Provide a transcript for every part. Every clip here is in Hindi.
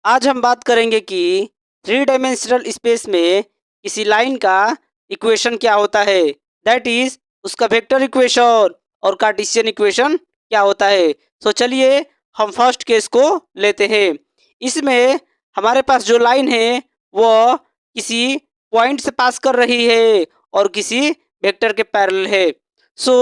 आज हम बात करेंगे कि थ्री डायमेंशनल स्पेस में किसी लाइन का इक्वेशन क्या होता है, दैट इज उसका वेक्टर इक्वेशन और कार्टेशियन इक्वेशन क्या होता है। चलिए हम फर्स्ट केस को लेते हैं। इसमें हमारे पास जो लाइन है वो किसी पॉइंट से पास कर रही है और किसी वेक्टर के पैरेलल है। सो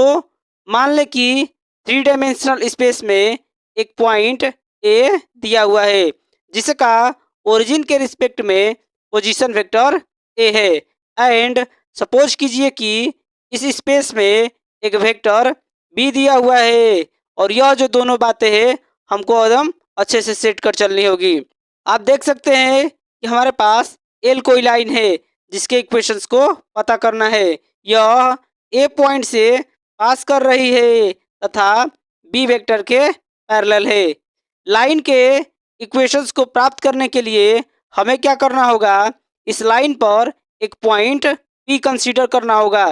मान लें कि थ्री डायमेंशनल स्पेस में एक पॉइंट ए दिया हुआ है जिसका ओरिजिन के रिस्पेक्ट में पोजीशन वेक्टर ए है। एंड सपोज कीजिए कि इस स्पेस में एक वेक्टर बी दिया हुआ है और यह जो दोनों बातें हैं हमको एकदम अच्छे से सेट कर चलनी होगी। आप देख सकते हैं कि हमारे पास एल कोई लाइन है जिसके इक्वेशंस को पता करना है। यह ए पॉइंट से पास कर रही है तथा बी वेक्टर के पैरेलल है। लाइन के इक्वेशंस को प्राप्त करने के लिए हमें क्या करना होगा, इस लाइन पर एक पॉइंट पी कंसीडर करना होगा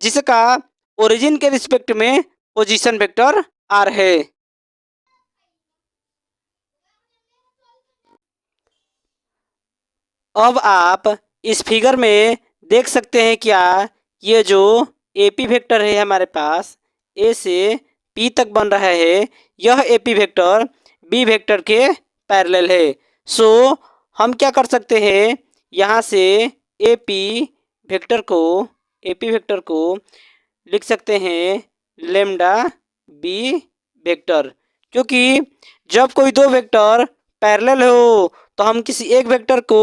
जिसका ओरिजिन के रिस्पेक्ट में पोजीशन वेक्टर आर है। अब आप इस फिगर में देख सकते हैं क्या, ये जो एपी वेक्टर है हमारे पास ए से पी तक बन रहा है, यह एपी वेक्टर बी वेक्टर के पैरेलल है। सो हम क्या कर सकते हैं, यहाँ से एपी वेक्टर को लिख सकते हैं लेम्डा बी वेक्टर, क्योंकि जब कोई दो वेक्टर पैरेलल हो तो हम किसी एक वेक्टर को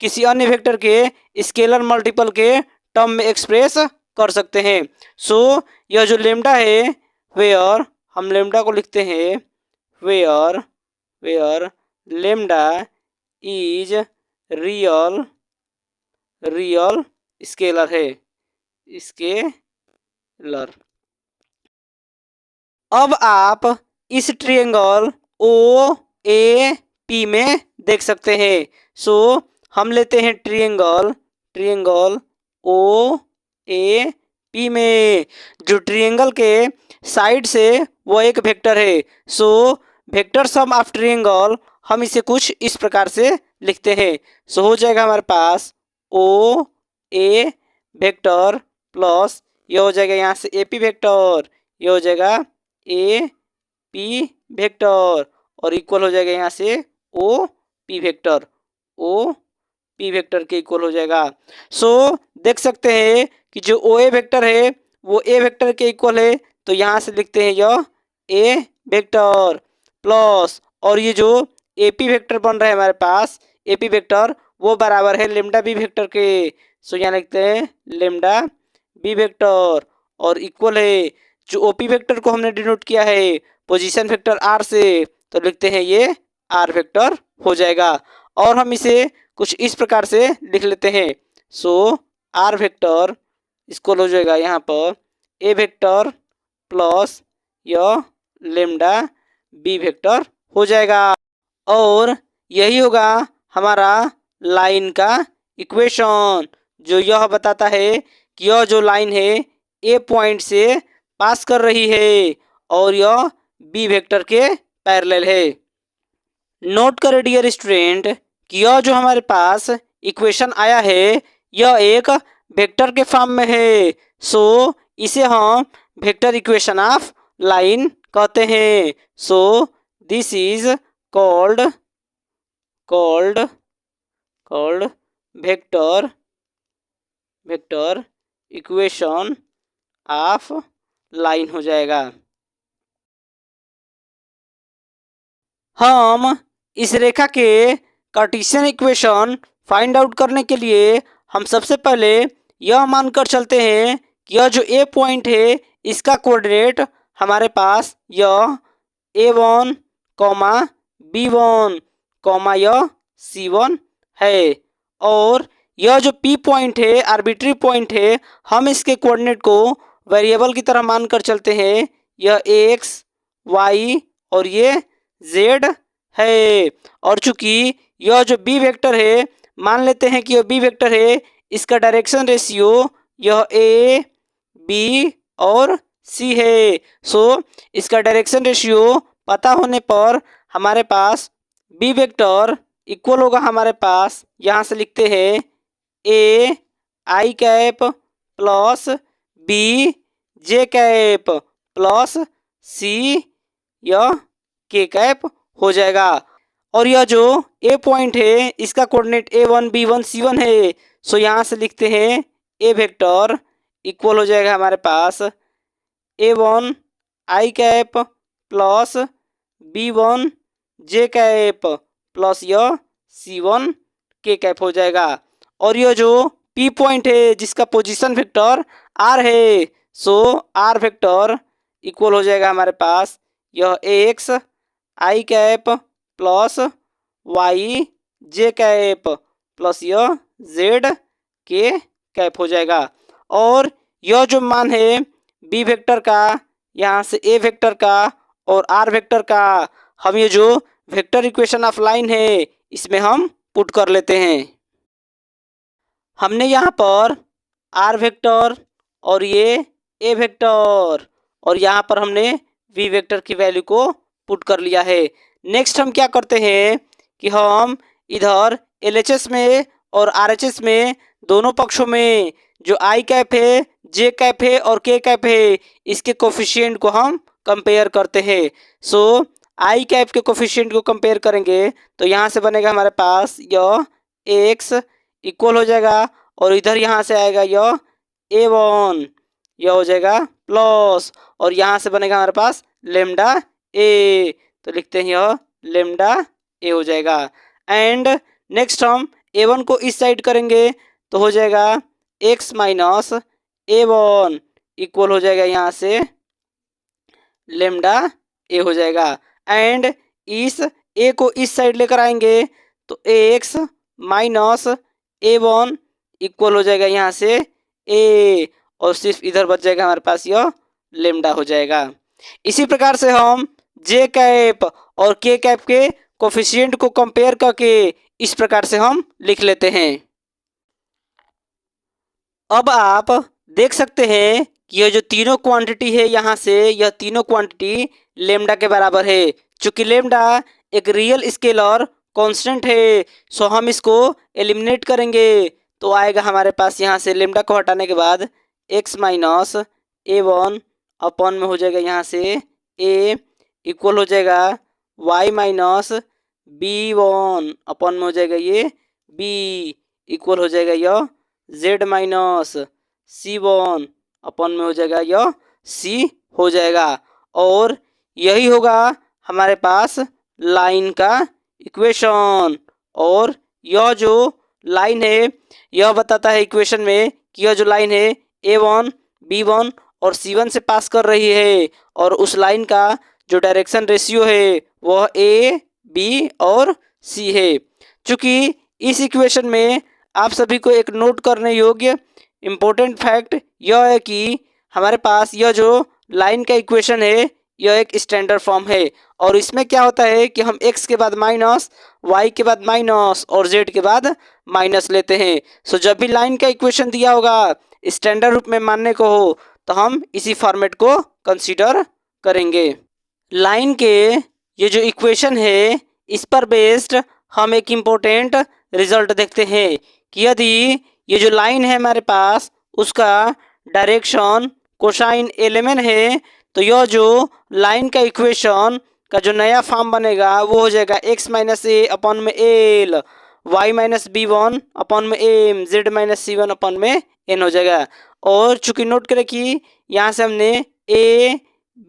किसी अन्य वेक्टर के स्केलर मल्टीपल के टर्म में एक्सप्रेस कर सकते हैं। सो यह जो लेम्डा है, वेयर हम लेम्डा को लिखते हैं where lambda is real scalar है, स्केलर। अब आप इस ट्रायंगल ओ ए पी में देख सकते हैं। सो हम लेते हैं ट्रायंगल ओ ए पी में जो ट्रायंगल के साइड से वो एक वेक्टर है। So vector sum of triangle हम इसे कुछ इस प्रकार से लिखते हैं। सो हो जाएगा हमारे पास ओ ए वेक्टर प्लस ये हो जाएगा यहाँ से ए पी वेक्टर, ये हो जाएगा ए पी वेक्टर और इक्वल हो जाएगा यहाँ से ओ पी वेक्टर के इक्वल हो जाएगा। सो देख सकते हैं कि जो ओ ए वेक्टर है वो ए वेक्टर के इक्वल है, तो यहाँ से लिखते हैं यह ए वेक्टर प्लस और ये जो ए पी वेक्टर बन रहा है हमारे पास ए पी वेक्टर वो बराबर है लेम्डा बी वेक्टर के। सो यहाँ लिखते हैं लेम्डा बी वेक्टर और इक्वल है जो ओपी वेक्टर को हमने डिनोट किया है पोजीशन वेक्टर आर से, तो लिखते हैं ये आर वेक्टर हो जाएगा। और हम इसे कुछ इस प्रकार से लिख लेते हैं। सो आर वेक्टर इसको हो जाएगा यहाँ पर ए वेक्टर प्लस यह लेम्डा बी वेक्टर हो जाएगा और यही होगा हमारा लाइन का इक्वेशन, जो यह बताता है कि यह जो लाइन है ए पॉइंट से पास कर रही है और यह बी वेक्टर के पैरेलल है। नोट करें डियर स्टूडेंट कि यह जो हमारे पास इक्वेशन आया है यह एक वेक्टर के फॉर्म में है। सो इसे हम वेक्टर इक्वेशन ऑफ लाइन कहते हैं। So this is called vector equation of line हो जाएगा। हम इस रेखा के कार्टेशियन इक्वेशन फाइंड आउट करने के लिए हम सबसे पहले यह मानकर चलते हैं कि यह जो ए पॉइंट है इसका कोऑर्डिनेट हमारे पास यह A1, B1, यह C1 है और यह जो P पॉइंट है आर्बिट्री पॉइंट है, हम इसके कोऑर्डिनेट को वेरिएबल की तरह मानकर चलते हैं। यह x, y और ये z है और चूंकि यह जो b वेक्टर है मान लेते हैं कि यह b वेक्टर है, इसका डायरेक्शन रेशियो यह a, b और c है। सो इसका डायरेक्शन रेशियो पता होने पर हमारे पास b वेक्टर इक्वल होगा हमारे पास, यहाँ से लिखते हैं A I cap plus B J cap plus C यह के कैप हो जाएगा। और यह जो ए पॉइंट है इसका कोऑर्डिनेट A1 B1 C1 है। सो यहाँ से लिखते हैं ए वेक्टर इक्वल हो जाएगा हमारे पास A1 आई कैप प्लस B1 जे कैप प्लस यह C1 के कैप हो जाएगा। और यह जो P पॉइंट है जिसका पोजीशन वेक्टर R है, सो R वेक्टर इक्वल हो जाएगा हमारे पास यह एक्स आई कैप प्लस वाई जे कैप प्लस यह जेड के कैप हो जाएगा। और यह जो मान है बी वेक्टर का, यहाँ से ए वेक्टर का और आर वेक्टर का, हम ये जो वेक्टर इक्वेशन ऑफ लाइन है इसमें हम पुट कर लेते हैं। हमने यहाँ पर आर वेक्टर और ये ए वेक्टर और यहाँ पर हमने वी वेक्टर की वैल्यू को पुट कर लिया है। नेक्स्ट हम क्या करते हैं कि हम इधर LHS में और RHS में दोनों पक्षों में जो आई कैप है, जे कैप है और के कैप है, इसके कोफिशिएंट को हम कंपेयर करते हैं। सो आई कैप के कोफिशिएंट को कंपेयर करेंगे तो यहाँ से बनेगा हमारे पास यह एक्स इक्वल हो जाएगा और इधर यहाँ से आएगा यह A1, यह हो जाएगा प्लस और यहाँ से बनेगा हमारे पास लेमडा ए, तो लिखते हैं यह लेमडा ए हो जाएगा। एंड नेक्स्ट हम A1 को इस साइड करेंगे तो हो जाएगा x माइनस A1 इक्वल हो जाएगा यहाँ से लेमडा ए हो जाएगा। एंड इस ए को इस साइड लेकर आएंगे तो x माइनस A1 इक्वल हो जाएगा यहाँ से ए और सिर्फ इधर बच जाएगा हमारे पास यह लेमडा हो जाएगा। इसी प्रकार से हम जे कैप और के कैप के कोफिशिएंट को कंपेयर करके इस प्रकार से हम लिख लेते हैं। अब आप देख सकते हैं कि यह जो तीनों क्वांटिटी है यहाँ से यह तीनों क्वांटिटी लेमडा के बराबर है। चूंकि लेमडा एक रियल स्केलर कांस्टेंट है, सो हम इसको एलिमिनेट करेंगे तो आएगा हमारे पास यहाँ से लेमडा को हटाने के बाद x माइनस A1 अपॉन में हो जाएगा यहाँ से a इक्वल हो जाएगा y माइनस B1 अपॉन में हो जाएगा ये b इक्वल हो जाएगा यह z माइनस C1 अपॉन में हो जाएगा यह c हो जाएगा। और यही होगा हमारे पास लाइन का इक्वेशन। और यह जो लाइन है यह बताता है इक्वेशन में कि यह जो लाइन है A1 B1 और C1 से पास कर रही है और उस लाइन का जो डायरेक्शन रेशियो है वह A B और C है। चूँकि इस इक्वेशन में आप सभी को एक नोट करने योग्य इम्पोर्टेंट फैक्ट यह है कि हमारे पास यह जो लाइन का इक्वेशन है यह एक स्टैंडर्ड फॉर्म है और इसमें क्या होता है कि हम x के बाद माइनस, y के बाद माइनस और z के बाद माइनस लेते हैं। सो जब भी लाइन का इक्वेशन दिया होगा स्टैंडर्ड रूप में मानने को हो तो हम इसी फॉर्मेट को कंसीडर करेंगे। लाइन के ये जो इक्वेशन है इस पर बेस्ड हम एक इम्पोर्टेंट रिजल्ट देखते हैं कि यदि ये जो लाइन है हमारे पास उसका डायरेक्शन कोसाइन एलिमेंट है तो यह जो लाइन का इक्वेशन का जो नया फॉर्म बनेगा वो हो जाएगा x माइनस ए अपॉन में L, y minus B1 upon में M, z minus C1 upon में n हो जाएगा। और चूंकि नोट करें कि यहाँ से हमने a,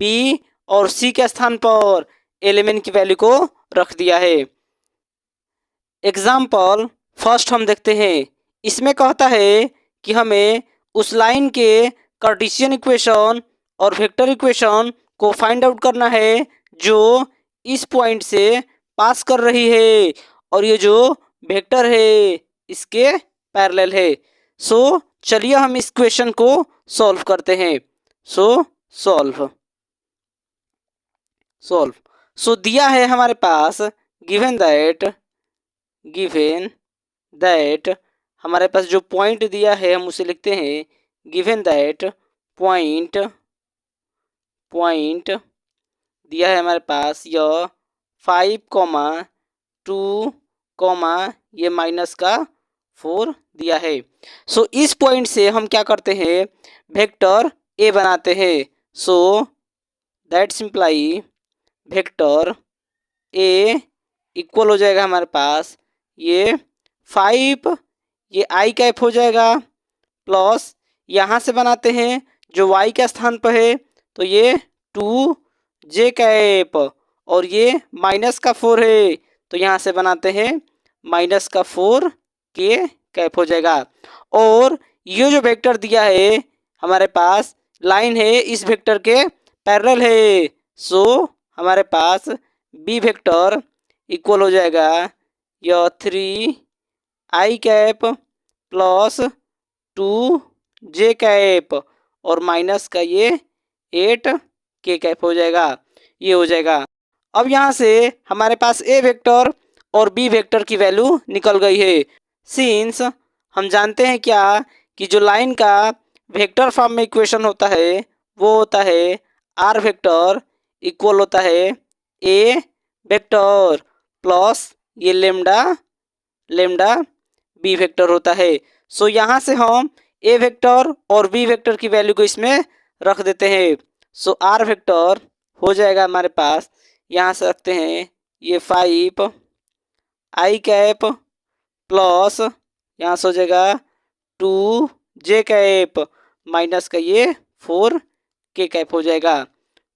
b और c के स्थान पर एलिमेंट की वैल्यू को रख दिया है। एग्जाम्पल फर्स्ट हम देखते हैं। इसमें कहता है कि हमें उस लाइन के कार्टेशियन इक्वेशन और वेक्टर इक्वेशन को फाइंड आउट करना है जो इस पॉइंट से पास कर रही है और ये जो वेक्टर है इसके पैरेलल है। सो चलिए हम इस क्वेश्चन को सॉल्व करते हैं। सॉल्व सो दिया है हमारे पास गिवन दैट हमारे पास जो पॉइंट दिया है हम उसे लिखते हैं गिवन दैट पॉइंट दिया है हमारे पास यह 5, 2, कॉमा ये माइनस का 4 दिया है। सो इस पॉइंट से हम क्या करते हैं, वेक्टर ए बनाते हैं। So that's imply vector A equal हो जाएगा हमारे पास ये 5, ये आई कैप हो जाएगा, प्लस यहाँ से बनाते हैं जो y के स्थान पर है तो ये 2j कैप, और ये माइनस का 4 है तो यहाँ से बनाते हैं माइनस का 4k कैप हो जाएगा। और ये जो वेक्टर दिया है हमारे पास लाइन है इस वेक्टर के पैरेलल है। सो हमारे पास बी वेक्टर इक्वल हो जाएगा यह 3i cap plus 2j cap और माइनस का ये 8k कैप हो जाएगा, ये हो जाएगा। अब यहाँ से हमारे पास ए वेक्टर और बी वेक्टर की वैल्यू निकल गई है। सिंस हम जानते हैं क्या कि जो लाइन का वेक्टर फॉर्म में इक्वेशन होता है वो होता है आर वेक्टर इक्वल होता है ए वेक्टर प्लस ये लेमडा बी वेक्टर होता है। सो यहाँ से हम ए वेक्टर और बी वेक्टर की वैल्यू को इसमें रख देते हैं। सो आर वेक्टर हो जाएगा हमारे पास, यहाँ से रखते हैं ये 5 आई कैप प्लस यहाँ से हो जाएगा 2j कैप माइनस का ये 4k कैप हो जाएगा।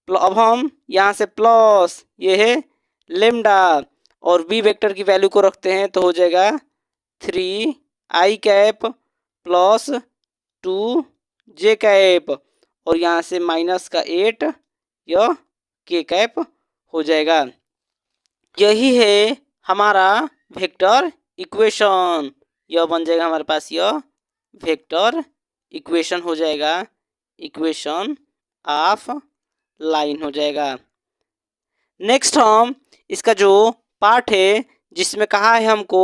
अब हम यहाँ से प्लस ये है लेमडा और बी वेक्टर की वैल्यू को रखते हैं तो हो जाएगा 3i cap plus 2j cap और यहाँ से माइनस का 8 यह k कैप हो जाएगा। यही है हमारा वेक्टर इक्वेशन, यह बन जाएगा हमारे पास यह वेक्टर इक्वेशन हो जाएगा, इक्वेशन ऑफ लाइन हो जाएगा। नेक्स्ट हम इसका जो पार्ट है जिसमें कहा है हमको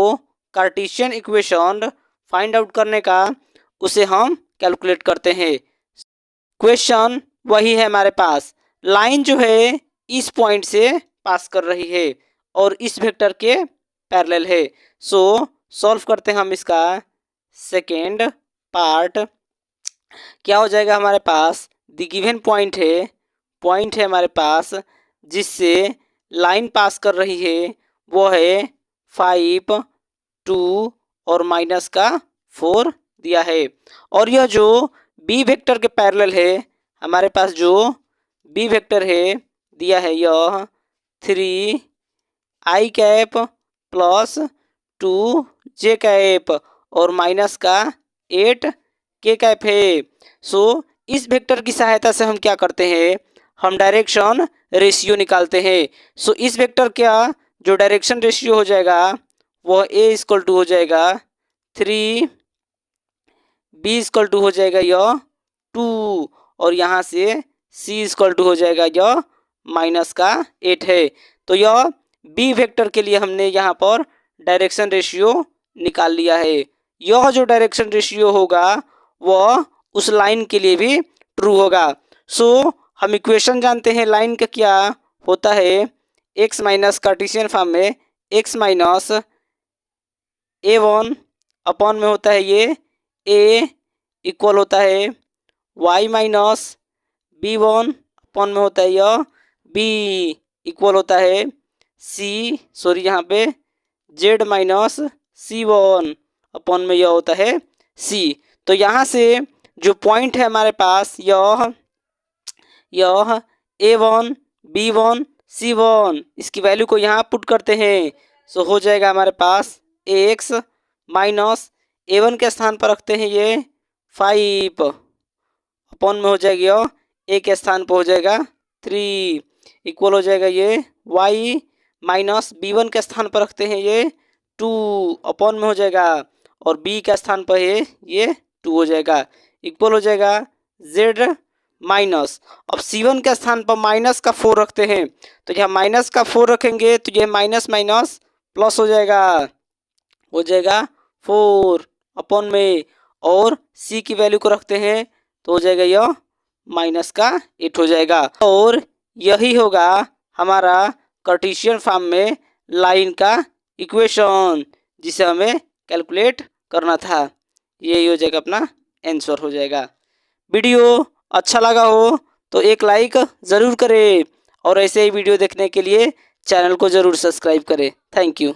कार्टेशियन इक्वेशन फाइंड आउट करने का, उसे हम कैलकुलेट करते हैं। क्वेश्चन वही है हमारे पास, लाइन जो है इस पॉइंट से पास कर रही है और इस वेक्टर के पैरेलल है। सो सॉल्व करते हैं हम इसका सेकेंड पार्ट। क्या हो जाएगा हमारे पास, द गिवन पॉइंट है हमारे पास जिससे लाइन पास कर रही है वो है 5, 2 और माइनस का 4 दिया है। और यह जो बी वेक्टर के पैरेलल है हमारे पास, जो बी वेक्टर है दिया है यह 3i cap plus 2j cap और माइनस का 8k कैप है। सो इस वेक्टर की सहायता से हम क्या करते हैं, हम डायरेक्शन रेशियो निकालते हैं। सो इस वेक्टर का जो डायरेक्शन रेशियो हो जाएगा वह a इक्वल टू हो जाएगा 3, b इक्वल टू हो जाएगा यह 2 और यहाँ से c इक्वल टू हो जाएगा यह माइनस का 8 है। तो यह b वेक्टर के लिए हमने यहाँ पर डायरेक्शन रेशियो निकाल लिया है। यह जो डायरेक्शन रेशियो होगा वह उस लाइन के लिए भी ट्रू होगा। सो हम इक्वेशन जानते हैं लाइन का क्या होता है, x माइनस कार्टेशियन फॉर्म में x माइनस a1 अपॉन में होता है ये a इक्वल होता है y माइनस b1 अपॉन में होता है यह b इक्वल होता है यहाँ पे z माइनस c1 अपॉन में यह होता है c। तो यहाँ से जो पॉइंट है हमारे पास यह a1 b1 c1, इसकी वैल्यू को यहाँ पुट करते हैं। सो हो जाएगा हमारे पास x माइनस a1 के स्थान पर रखते हैं ये 5 अपॉन में हो जाएगा a के स्थान पर हो जाएगा 3 इक्वल हो जाएगा ये y माइनस b1 के स्थान पर रखते हैं ये 2 अपॉन में हो जाएगा और b के स्थान पर है ये 2 हो जाएगा, इक्वल हो जाएगा z माइनस। अब c1 के स्थान पर माइनस का 4 रखते हैं तो यहाँ माइनस का 4 रखेंगे तो यह माइनस माइनस प्लस हो जाएगा 4 अपॉन में, और c की वैल्यू को रखते हैं तो हो जाएगा यह माइनस का 8 हो जाएगा। और यही होगा हमारा कार्टेशियन फॉर्म में लाइन का इक्वेशन जिसे हमें कैलकुलेट करना था। यही हो जाएगा अपना आंसर हो जाएगा। वीडियो अच्छा लगा हो तो एक लाइक ज़रूर करें और ऐसे ही वीडियो देखने के लिए चैनल को ज़रूर सब्सक्राइब करें। Thank you.